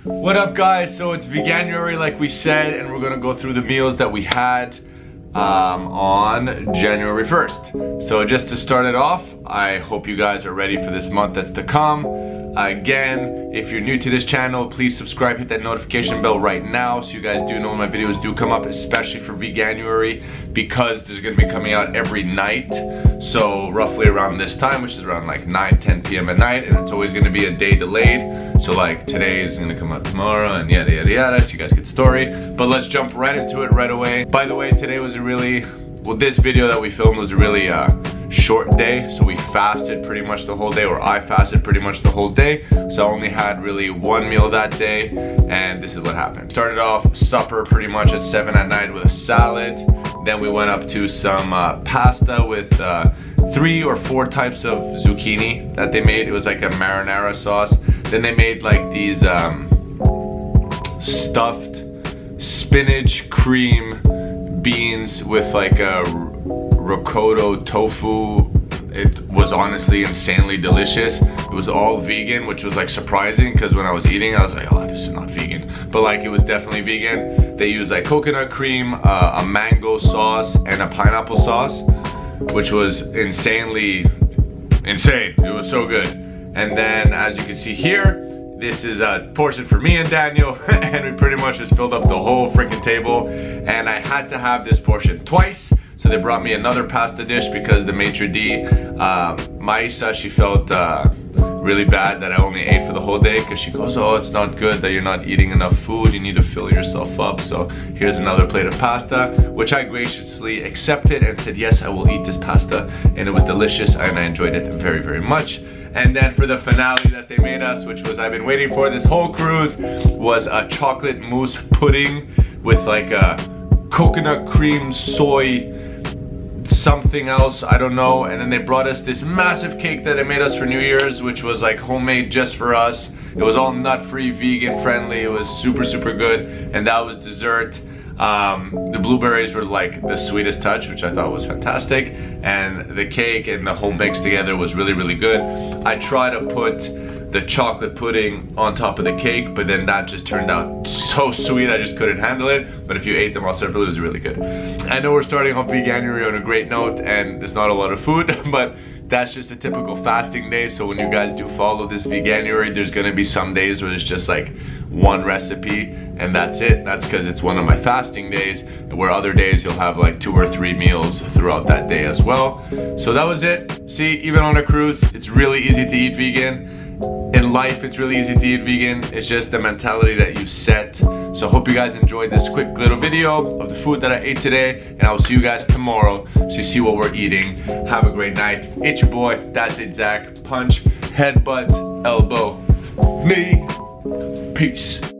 What up guys? So it's Veganuary like we said, and we're gonna go through the meals that we had on January 1st. So just to start it off, I hope you guys are ready for this month that's to come. Again, if you're new to this channel, please subscribe, hit that notification bell right now so you guys do know when my videos do come up, especially for Veganuary, because there's gonna be coming out every night. So roughly around this time, which is around like 9-10 p.m. at night, and it's always gonna be a day delayed. So like today is gonna come out tomorrow and yada yada yada, so you guys get the story. But let's jump right into it right away. By the way, today was a really, well, this video that we filmed was a really short day. So we fasted pretty much the whole day, or I fasted pretty much the whole day. So I only had really one meal that day, and this is what happened. Started off supper pretty much at 7 at night with a salad. Then we went up to some pasta with 3 or 4 types of zucchini that they made. It was like a marinara sauce. Then they made like these stuffed spinach cream beans with like a ricotta tofu. It was honestly insanely delicious. It was all vegan, which was like surprising, because when I was eating I was like, oh, this is not vegan, but like it was definitely vegan. They used like coconut cream, a mango sauce, and a pineapple sauce, which was insanely insane. It was so good. And then as you can see here, this is a portion for me and Daniel, and we pretty much just filled up the whole freaking table. And I had to have this portion twice. So they brought me another pasta dish because the maitre d', Maisa, she felt really bad that I only ate for the whole day, because she goes, oh, it's not good that you're not eating enough food, you need to fill yourself up. So here's another plate of pasta, which I graciously accepted and said, yes, I will eat this pasta. And it was delicious, and I enjoyed it very, very much. And then for the finale that they made us, which was I've been waiting for this whole cruise, was a chocolate mousse pudding with like a coconut cream soy something else, I don't know. And then they brought us this massive cake that they made us for New Year's, which was like homemade just for us. It was all nut-free, vegan friendly. It was super, super good. And that was dessert. The blueberries were like the sweetest touch, which I thought was fantastic. And the cake and the whole mix together was really, really good. I tried to put the chocolate pudding on top of the cake, but then that just turned out so sweet I just couldn't handle it. But if you ate them all separately, it was really good. I know we're starting off Veganuary on a great note, and there's not a lot of food, but that's just a typical fasting day. So when you guys do follow this Veganuary, there's gonna be some days where there's just like one recipe and that's it. That's because it's one of my fasting days, where other days you'll have like 2 or 3 meals throughout that day as well. So that was it. See, even on a cruise, it's really easy to eat vegan. In life, it's really easy to eat vegan. It's just the mentality that you set. So I hope you guys enjoyed this quick little video of the food that I ate today, and I will see you guys tomorrow so you see what we're eating. Have a great night. It's your boy, that's it, Zach. Punch, headbutt, elbow, knee. Peace.